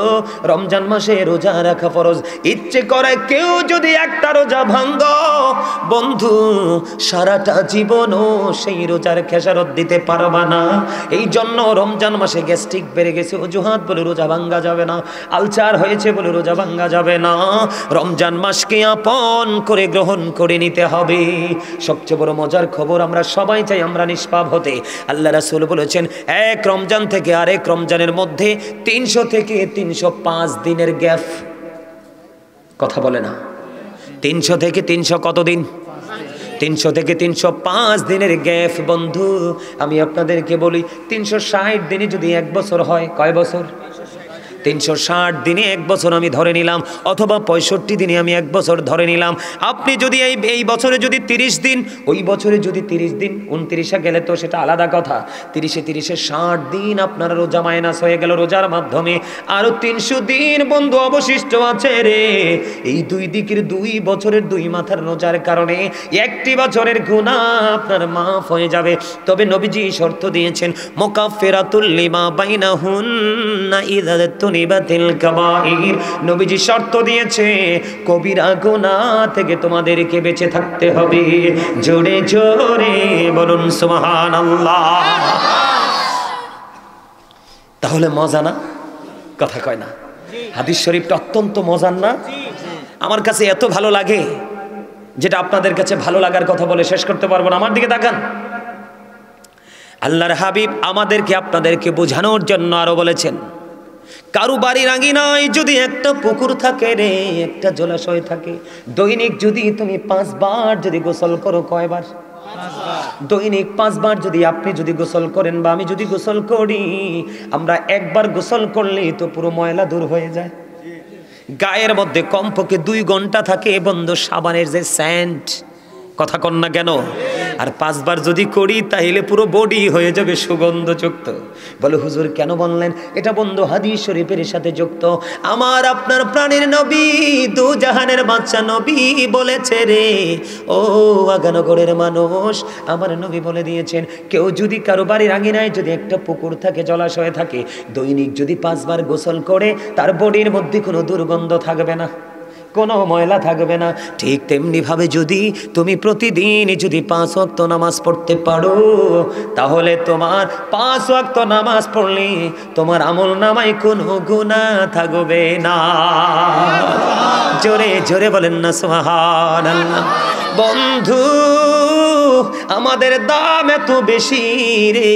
রমজান মাসে রোজা রাখা ফরজ। ইচ্ছে করে কেউ যদি একটা রোজা ভাঙ্গ বন্ধু, সারাটা জীবনও সেই রোজার খেসারত দিতে পারবা না। এই জন্য রমজান মাসে গ্যাস্ট্রিক বেড়ে গেছে অজুহাত বলে রোজা ভাঙ্গা যাবে না, আলসার হয়েছে বলে রোজা ভাঙ্গা যাবে না। রমজান মাসকে আপন করে গ্রহণ করে নিতে হবে। সবচেয়ে বড় মজার খবর, আমরা সবাই চাই আমরা নিষ্পাপ হতে। আল্লাহ রাসূল বলেছেন এক রমজান থেকে আরেক রমজানের মধ্যে 300 থেকে 305 দিনের গ্যাপ। কথা বলে না? 300 থেকে 300 কত দিন? 300 থেকে 305 দিনের গ্যাপ। বন্ধু আমি আপনাদেরকে বলি, 360 দিনে যদি 1 বছর হয়, কয় বছর? 360 দিনে 1 বছর আমি ধরে নিলাম, অথবা 65 দিনে আমি 1 বছর ধরে নিলাম। আপনি যদি এই বছরে যদি 30 দিন, ওই বছরে যদি 30 দিন, 29 গেলে তো সেটা আলাদা কথা। 30-এ 60 দিন আপনার রোজা মাইনাস হয়ে গেল রোজার মাধ্যমে। আরো 300 দিন বন্ধু অবশিষ্ট আছে রে। এই 2 দিকের 2 বছরের 2 মাথার রোজার কারণে 1টি বছরের গুনাহ আপনার মাফ হয়ে যাবে। তবে নবীজি শর্ত দিয়েছেন, মুকাফফিরাতুল লিমা বাইনাহুন্না ইযা তুনিবাতিল কাবাইর। নবীজি শর্ত দিয়েছে কবিরা গুনাহ থেকে তোমাদেরকে বেঁচে থাকতে হবে। জোরে জোরে বলুন সুবহানাল্লাহ। তাহলে মজা না? কথা কয় না? হাদিস শরীফটা অত্যন্ত মজার না? আমার কাছে এত ভালো লাগে। যেটা আপনাদের কাছে ভালো লাগার কথা বলে শেষ করতে পারবো না। আমার দিকে তাকান। আল্লাহর হাবিব আমাদেরকে আপনাদেরকে বোঝানোর জন্য আরো বলেছেন, কারু বাড়ির আঙিনায় যদি একটা পুকুর থাকে রে, একটা জলাশয় থাকে, দৈনিক যদি তুমি 5 বার যদি গোসল করো, কয়বার? দৈনিক 5 বার যদি আপনি যদি গোসল করেন বা আমি যদি গোসল করি, আমরা একবার গোসল করলেই তো পুরো ময়লা দূর হয়ে যায়। গায়ের মধ্যে কমপক্ষে 2 ঘন্টা থাকে বন্ধু সাবানের যে সেন্ট, কথা কন না কেন? আর 5 বার যদি করি তাহলে পুরো বডি হয়ে যাবে সুগন্ধযুক্ত। বলে হুজুর কেন বললেন? এটা বন্ধু হাদিস শরীফের সাথে যুক্ত। আমার আপনার প্রাণের নবী, দু জাহানের বাদশা নবী বলেছে রে, ও আগানগরের মানুষ, আমার নবী বলে দিয়েছেন, কেউ যদি কারো বাড়ির আঙিনায় যদি একটা পুকুর থাকে, জলাশয় থাকে, দৈনিক যদি 5 বার গোসল করে, তার বডির মধ্যে কোনো দুর্গন্ধ থাকবে না, কোনো ময়লা থাকবে না। ঠিক তেমনি ভাবে যদি তুমি প্রতিদিন যদি 5 ওয়াক্ত নামাজ পড়তে পারো, তাহলে তোমার 5 ওয়াক্ত নামাজ পড়লে তোমার আমল নামায় কোনো গুনাহ থাকবে না। জোরে জোরে বলেন না সুবহানাল্লাহ। বন্ধু আমাদের দাম এত বেশি রে,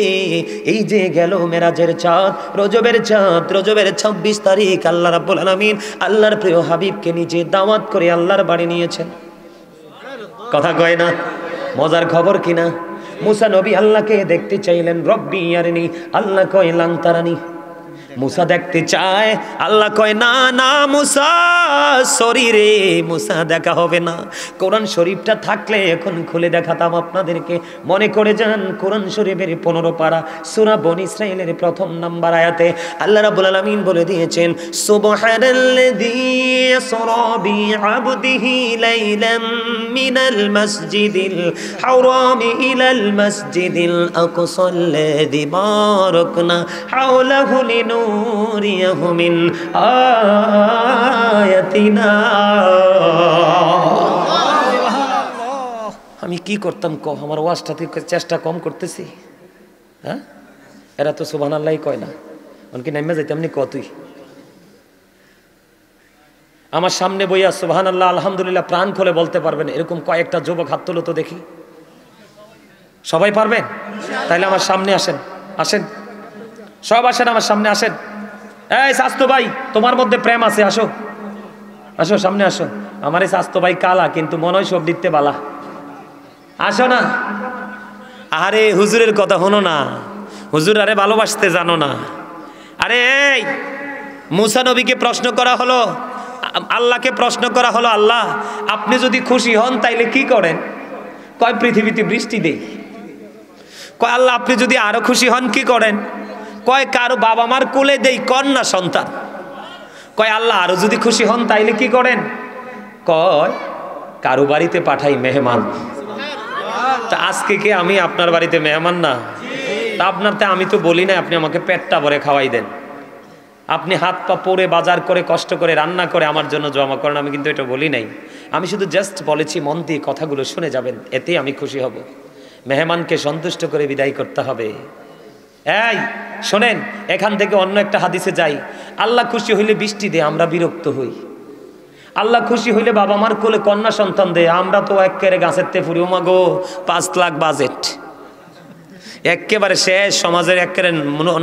এই যে গেল মেরাজের চাঁদ, রজবের চাঁদ, রজবের 26 তারিখ আল্লাহ রাব্বুল আলামিন আল্লাহর প্রিয় হাবিবকে নিজে দাওয়াত করে আল্লাহর বাড়ি নিয়েছেন। কথা কয় না? মজার খবর কিনা? মুসা নবী আল্লাহকে দেখতে চাইলেন, রব্বি আরনি, আল্লাহ কয় লান তারানি। মুসা দেখতে চায়, আল্লাহ কয় না না মুসা, সরি রে মুসা, দেখা হবে না। কোরআন শরীফটা থাকলে এখন খুলে দেখাতাম আপনাদেরকে। মনে করে যান কোরআন শরীফের 15 পারা সূরা বনী ইসরাঈলের 1 নম্বর আয়াতে আল্লাহ রাব্বুল আলামিন বলে দিয়েছেন, সুবহানাল্লাযী ইসরা বিআবদিহি লাইলাম মিনাল মাসজিদিল হারাম ইলাল মাসজিদিল আকসাল্লাযী বারাকনা হাওলাহু লিনুরিয়াহু মিন আয়াতিনা। আমি কি করতাম কম, আমার ওয়াজটাতে চেষ্টা কম করতেছি? হ্যাঁ, এরা তো সুবহানাল্লাহ কয় না, অনকি নামে যাইতে এমনি কতই। আমার সামনে বইয়া সুবহানাল্লাহ আলহামদুলিল্লাহ প্রাণ খুলে বলতে পারবেন এরকম কয়েকটা যুবক হাত তোলো তো দেখি। সবাই পারবেন? তাইলে আমার সামনে আসেন, আসেন সব, আসেন আমার সামনে আসেন। এই স্বাস্থ্য ভাই, তোমার মধ্যে প্রেম আছে, আসো আসো সামনে আসো। আমার এই স্বাস্থ্য ভাই কালা, কিন্তু মনে হয় সব দিতে বালা, আসো না। আরে হুজুরের কথা হনো না, হুজুর আরে ভালোবাসতে জানো না। আরে এই মুসা নবীকে প্রশ্ন করা হলো, আল্লাহকে প্রশ্ন করা হলো, আল্লাহ আপনি যদি খুশি হন তাইলে কি করেন? কয় পৃথিবীতে বৃষ্টি দেই। কয় আল্লাহ আপনি যদি আরো খুশি হন কি করেন? কয় কারো বাবা মার কোলে দেই কন্যা সন্তান। কয় আল্লাহ আরো যদি খুশি হন তাইলে কি করেন? কয় কারো বাড়িতে পাঠাই মেহমান। তা আজকে কি আমি আপনার বাড়িতে মেহমান না? তা আপনারতে আমি তো বলি না আপনি আমাকে পেটটা ভরে খাওয়াই দেন, আপনি হাত পা পরে বাজার করে কষ্ট করে রান্না করে আমার জন্য জমা করেন, আমি কিন্তু এটা বলি নাই। আমি শুধু জাস্ট বলেছি মন দিয়ে কথাগুলো শুনে যাবেন, এতেই আমি খুশি হব। মেহমানকে সন্তুষ্ট করে বিদায় করতে হবে। এই শোনেন, এখান থেকে অন্য একটা হাদিসে যাই। আল্লাহ খুশি হইলে বৃষ্টি দেয়, আমরা বিরক্ত হই। আল্লাহ খুশি হইলে বাবা মার কোলে কন্যা সন্তান দেয়, আমরা তো একেবারে গাছের তে ফুরি, ওমা গো 5 লাখ বাজেট, একেবারে শেষ, সমাজের একেবারে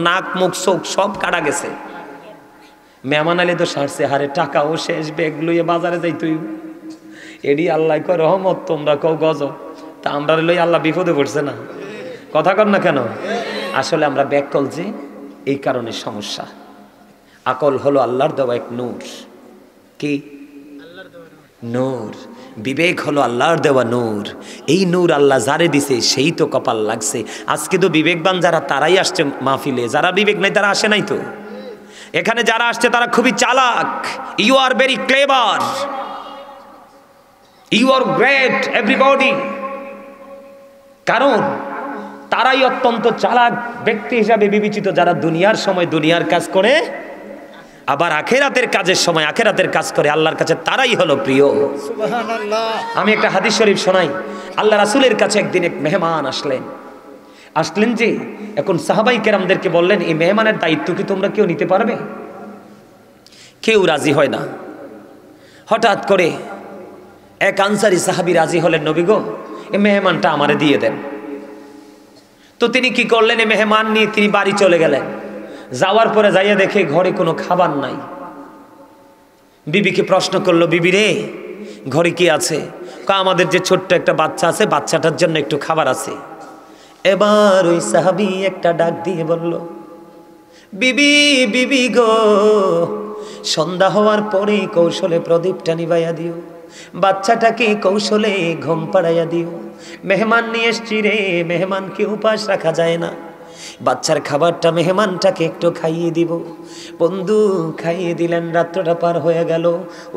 নাক মুখ চোখ সব কাটা গেছে। মেহমান আলী তো সারছে, হারে টাকাও শেষ, ব্যাগ লইয়ে বাজারে যাই তুই। এডি আল্লাহ কয় রহমত, তোমরা কও গজব, তা আমরা লই আল্লাহ বিপদে পড়ছে না। কথা কর না কেন? আসলে আমরা ব্যাকল যে, এই কারণে সমস্যা। আকল হলো আল্লাহর দেওয়া এক নূর। কি নূর? বিবেক হলো আল্লাহর দেওয়া নূর। এই নূর আল্লাহ যারে দিছে সেই তো কপাল লাগছে। আজকে তো বিবেকবান যারা তারাই আসছে মাহফিলে, যারা বিবেক নাই তারা আসে নাই তো। এখানে যারা আসছে তারা খুবই চালাক। You are very clever, you are great everybody. কারণ তারাই অত্যন্ত চালাক ব্যক্তি হিসাবে বিবেচিত, যারা দুনিয়ার সময় দুনিয়ার কাজ করে, আবার আখেরাতের কাজের সময় আখেরাতের কাজ করে। আল্লাহর কাছে তারাই হলো প্রিয়। সুবহানাল্লাহ। আমি একটা হাদিস শরীফ শোনাই। আল্লাহ রাসূলের কাছে একদিন এক মেহমান আসলেন যে, এখন সাহাবাই কেরামদেরকে বললেন, এই মেহমানের দায়িত্ব কি তোমরা কেউ নিতে পারবে? কেউ রাজি হয় না। হঠাৎ করে এক আনসারী সাহাবী রাজি হলেন, নবী গো এই মেহমানটা আমারে দিয়ে দেন। তো তিনি কি করলেন, এই মেহমান নিয়ে তিনি বাড়ি চলে গেলেন। যাওয়ার পরে যাইয়া দেখে ঘরে কোনো খাবার নাই। বিবিকে প্রশ্ন করলো, বিবি রে ঘরে কি আছে? আমাদের যে ছোট্ট একটা বাচ্চা আছে, বাচ্চাটার জন্য একটু খাবার আছে। এবার ওই সাহাবী একটা ডাক দিয়ে বলল, বিবি বিবি গো, সন্ধ্যা হওয়ার পরে কৌশলে প্রদীপটা নিভাইয়া দিও, বাচ্চাটাকে কৌশলে ঘুম পাড়াইয়া দিও। মেহমান নিয়ে এসছি রে, মেহমানকে উপাস রাখা যায় না, বাচ্চার খাবারটা মেহমানটাকে একটু খাইয়ে দিব। বন্ধু খাইয়ে দিলেন, রাত্রটা পার হয়ে গেল।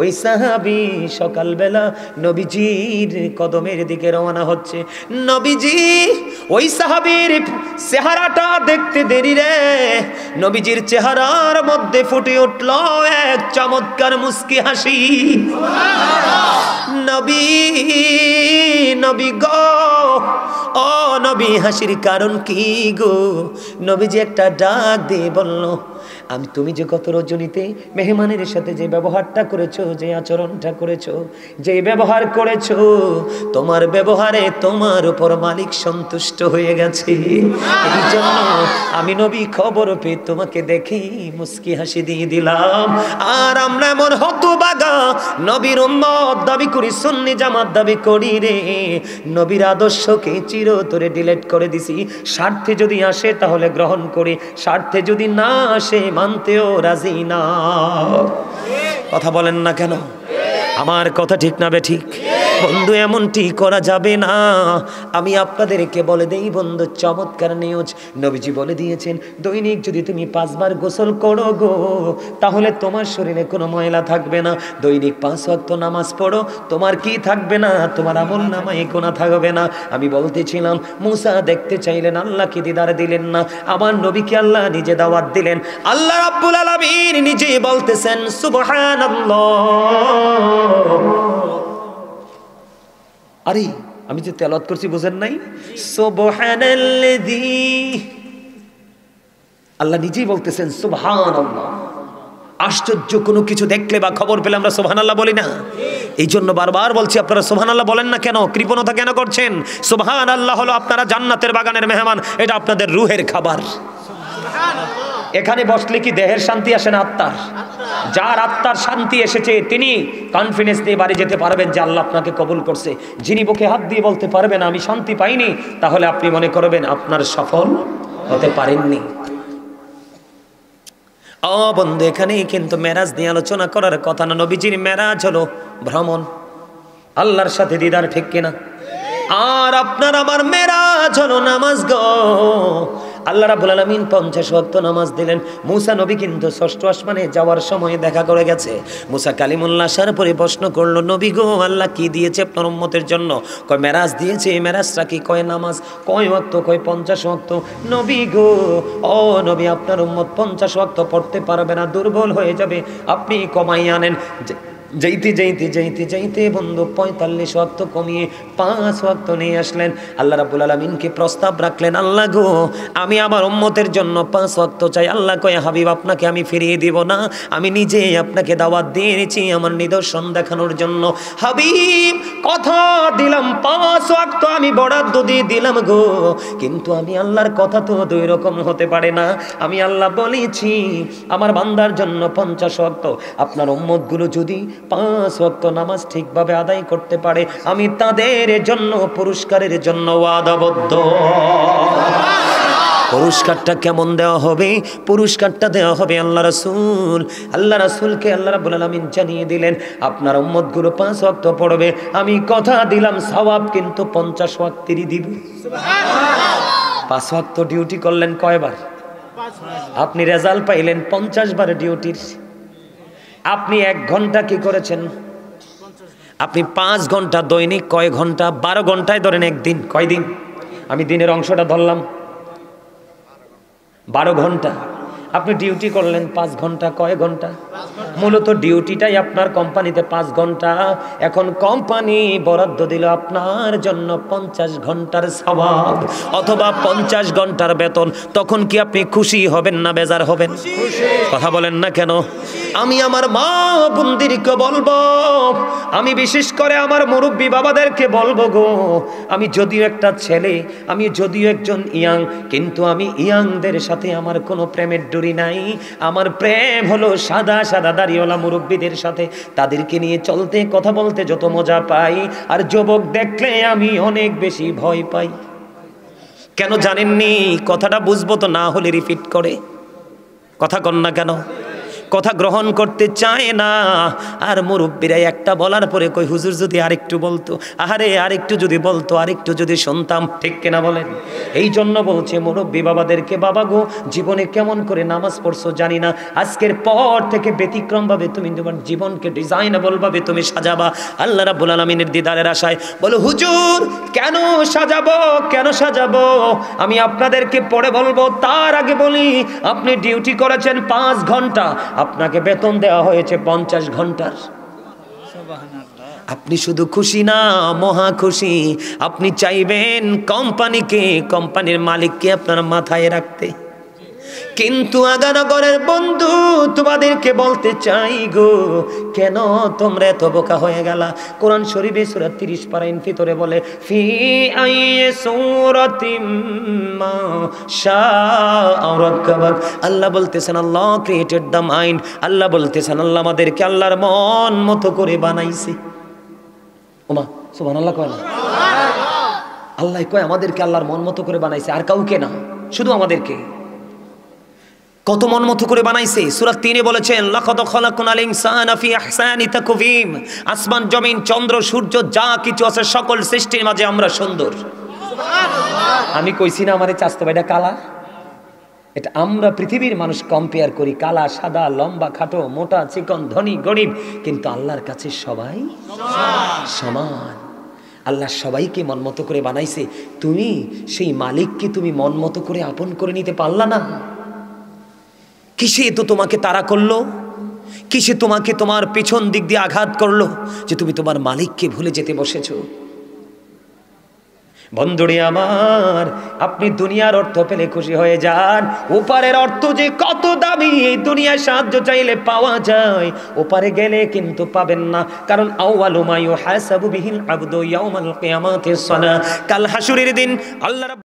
ওই সাহাবী সকালবেলা নবীজির কদমের দিকে রওনা হচ্ছে। নবীজি ওই সাহাবীর চেহারাটা দেখতে দেরি রে, নবীজির চেহারার মধ্যে ফুটে উঠল এক চমৎকার মুস্কি হাসি। নবী নবী গো, ও নবী হাসির কারণ কি গো? নবীজি একটা ডাক দিয়ে বলল, আমি তুমি যে গত রজনীতে মেহমানের সাথে যে ব্যবহারটা করেছো, যে আচরণটা করেছো, যে ব্যবহার করেছো, তোমার ব্যবহারে তোমার উপর মালিক সন্তুষ্ট হয়ে গেছে। এই জন্য আমি নবী খবর পেয়ে তোমাকে দেখি মুস্কি হাসি দিয়ে দিলাম। আর আমরা এমন হতভাগা, নবীর উম্মত দাবি করি, সুন্নি জামাত দাবি করি রে, নবীর আদর্শকে চিরতরে ডিলিট করে দিছি। স্বার্থে যদি আসে তাহলে গ্রহণ করি, স্বার্থে যদি না আসে মানতেও রাজি না। কথা বলেন না কেন? আমার কথা ঠিক না বে ঠিক? বন্ধু এমনটি করা যাবে না। আমি আপনাদেরকে বলে দেই বন্ধু, চমৎকার নিউজ। নবীজি বলে দিয়েছেন, দৈনিক যদি তুমি 5 বার গোসল করো গো, তাহলে তোমার শরীরে কোনো ময়লা থাকবে না। দৈনিক 5 ওয়াক্ত নামাজ পড়ো, তোমার কি থাকবে না? তোমার আমল নামায় গুনাহ থাকবে না। আমি বলতেছিলাম, মুসা দেখতে চাইলেন, আল্লাহকে দিদার দিলেন না। আমার নবীকে আল্লাহ নিজে দাওয়াত দিলেন। আল্লাহ রাব্বুল আলামিন নিজে বলতেছেন, সুবহানাল্লাহ। আরে আমি যে তেলাওয়াত করছি বুঝেন নাই? সুবহানাল্লাযী, আল্লাহ নিজেই বলতেছেন সুবহানাল্লাহ। আশ্চর্য, কোনো কিছু দেখলে বা খবর পেলে আমরা সুবহানাল্লাহ বলি না? এই জন্য বারবার বলছি, আপনারা সুবহানাল্লাহ বলেন না কেন? কৃপণতা কেন করছেন? সুবহানাল্লাহ হলো আপনারা জান্নাতের বাগানের মেহমান, এটা আপনাদের রুহের খাবার। এখানে বসলে কি দেহের শান্তি আসে না আত্মার? যার আত্মার শান্তি এসেছে তিনি কনফিডেন্স নিয়ে বাড়ি যেতে পারবেন যে আল্লাহ আপনাকে কবুল করছে। যিনি বুকে হাত দিয়ে বলতে পারবেন আমি শান্তি পাইনি, তাহলে আপনি মনে করবেন আপনার সফল হতে পারেননি। ও বন্ধু, এখানে কিন্তু মেরাজ নিয়ে আলোচনা করার কথা না। নবীজির মেরাজ হলো ভ্রমণ, আল্লাহর সাথে দিদার, ঠিক কিনা? আর আপনার আমার মেরাজ হলো নামাজ গো। আল্লাহ রাব্বুল আলামিন 50 ওয়াক্ত নামাজ দিলেন। মুসা নবী কিন্তু 6ষ্ঠ আসমানে যাওয়ার সময় দেখা করে গেছে। মুসা কালিমুল্লাহ আসার পরে প্রশ্ন করলো, নবী গো আল্লাহ কি দিয়েছে আপনার উম্মতের জন্য? কয় মেরাজ দিয়েছে। এই মেরাজটা কি? কয় নামাজ। কয় ওয়াক্ত? কয় 50 ওয়াক্ত। নবী গো, ও নবী আপনার উম্মত 50 ওয়াক্ত পড়তে পারবে না, দুর্বল হয়ে যাবে, আপনি কমাই আনেন। যাইতে বন্ধু 45 ওয়াক্ত কমিয়ে 5 ওয়াক্ত নিয়ে আসলেন। আল্লাহ রাব্বুল আলামিনকে প্রস্তাব রাখলেন, আল্লাহ গো আমি আমার উম্মতের জন্য 5 ওয়াক্ত চাই। আল্লাহ কয়, হাবিব আপনাকে আমি ফিরিয়ে দিব না, আমি নিজে আপনাকে দাওয়াত দিয়েছি আমার নিদর্শন দেখানোর জন্য। হাবিব কথা দিলাম 5 ওয়াক্ত আমি বরাদ্দ দিয়ে দিলাম গো, কিন্তু আমি আল্লাহর কথা তো 2 রকম হতে পারে না। আমি আল্লাহ বলেছি আমার বান্দার জন্য 50 ওয়াক্ত। আপনার উম্মতগুলো যদি 5 ওয়াক্ত নামাজ ঠিকভাবে আদায় করতে পারে, আমি তাদের জন্য পুরস্কারের জন্য ওয়াদাবদ্ধ। পুরস্কারটা কেমন দেওয়া হবে? পুরস্কারটা দেওয়া হবে আল্লাহ রাসূলকে আল্লাহ রাব্বুল আলামিন জানিয়ে দিলেন, আপনার উম্মতগুলো 5 ওয়াক্ত পড়বে, আমি কথা দিলাম সওয়াব কিন্তু 50 ওয়াক্তেরই দিব। সুবহানাল্লাহ। 5 ওয়াক্ত ডিউটি করলেন কয়বার? 5 বার। আপনি রেজাল্ট পাইলেন 50 বার ডিউটির। আপনি 1 ঘন্টা কি করেছেন? আপনি 5 ঘন্টা দৈনিক কয় ঘন্টা? 12 ঘন্টায় ধরেন একদিন। কয় দিন? আমি দিনের অংশটা ধরলাম 12 ঘন্টা। আপনি ডিউটি করলেন 5 ঘন্টা, কয় ঘন্টা? মূলত ডিউটিটাই আপনার কোম্পানিতে 5 ঘন্টা, এখন কোম্পানি বরাদ্দ দিল আপনার জন্য 50 ঘন্টার সওয়াব অথবা 50 ঘন্টার বেতন, তখন কি আপনি খুশি হবেন না বেজার হবেন? কথা বলেন না কেন? আমি আমার মা বোনদেরকে বলবো, আমি বিশেষ করে আমার মুরব্বী বাবাদেরকে বলবো গো, আমি যদিও একটা ছেলে, আমি যদিও একজন ইয়াং, কিন্তু আমি ইয়াংদের সাথে আমার কোনো প্রেমের ডুরি নাই। আমার প্রেম হলো সাদা সাদা দাড়িওয়ালা মুরব্বীদের সাথে, তাদেরকে নিয়ে চলতে কথা বলতে যত মজা পাই, আর যুবক দেখলে আমি অনেক বেশি ভয় পাই। কেন জানেননি? কথাটা বুঝবো তো, না হলে রিপিট করে কথা কন না কেন? কথা গ্রহণ করতে চায় না। আর মুরব্বীরা একটা বলার পরে কই হুজুর যদি আরেকটু বলতো, আহারে আরেকটু যদি বলতো, আরেকটু যদি শুনতাম, ঠিক কিনা বলেন? এই জন্য বলছে মুরব্বী বাবাদেরকে, বাবা গো, জীবনে কেমন করে নামাজ পড়ছো জানি না, আজকের পর থেকে ব্যতিক্রমভাবে তুমি তোমার জীবনকে ডিজাইনেবল ভাবে তুমি সাজাবা। আল্লাহ রাব্বুল আলামিনের দিদারের আশায় বলো, হুজুর কেন সাজাবো, কেন সাজাবো? আমি আপনাদেরকে পরে বলবো, তার আগে বলি, আপনি ডিউটি করেছেন 5 ঘন্টা, আপনাকে বেতন দেওয়া হয়েছে 50 ঘন্টার। আপনি শুধু খুশি না, মহা খুশি। আপনি চাইবেন কোম্পানিকে, কোম্পানির মালিককে আপনার মাথায় রাখতে। কিন্তু আগানগরের বন্ধু, তোমাদেরকে বলতে চাই গো, কেন তোমরা এত বোকা হয়ে গেলা? কোরআন শরীফে সূরা 30 পারার ভিতরে বলে, ফি আইয়ি সূরাতিম মা শাআ রাক্কাবাক। আল্লাহ বলতেছেন, আল্লাহ ক্রিয়েটেড দ্য মাইন্ড। আল্লাহ বলতেছেন, আল্লাহ আমাদেরকে আল্লাহর মন মতো করে বানাইছে। ওমা সুবহানাল্লাহ কয় না? আল্লাহ কয় আমাদেরকে আল্লাহর মন মতো করে বানাইছে, আর কাউকে না, শুধু আমাদেরকে। কত মন মতো করে বানাইছে? সূরা 3 বলেছেন, লাকাদ খালাকনাল ইনসানা ফি আহসানি তাকওয়িম। আসমান জমিন চন্দ্র সূর্য যা কিছু আছে সকল সৃষ্টির মাঝে আমরা সুন্দর। সুবহানাল্লাহ। আমি কইছি না আমারে চাস্তো ভাইটা কালা? এটা আমরা পৃথিবীর মানুষ কম্পেয়ার করি, কালা সাদা, লম্বা খাটো, মোটা চিকন, ধনী গরিব, কিন্তু আল্লাহর কাছে সবাই সমান। আল্লাহ সবাইকে মন মতো করে বানাইছে। তুমি সেই মালিককে তুমি মন মতো করে আপন করে নিতে পারলা না? কিসে তো তোমাকে তাড়া করলো? কিসে তোমাকে তোমার পেছন দিক দিয়ে আঘাত করলো যে তুমি তোমার মালিককে ভুলে যেতে বসেছো? বন্ধুরে আমার, আপনি দুনিয়ার অর্থ পেলে খুশি হয়ে যান, ওপারের অর্থ যে কত দামি, এই দুনিয়ায় সাহায্য চাইলে পাওয়া যায়, ওপারে গেলে কিন্তু পাবেন না। কারণ আউয়ালু মা ইউহাসাবু বিহিল আবদু ইয়াউমাল কিয়ামাতিস সালাহ। কাল হাসুরের দিন আল্লাহ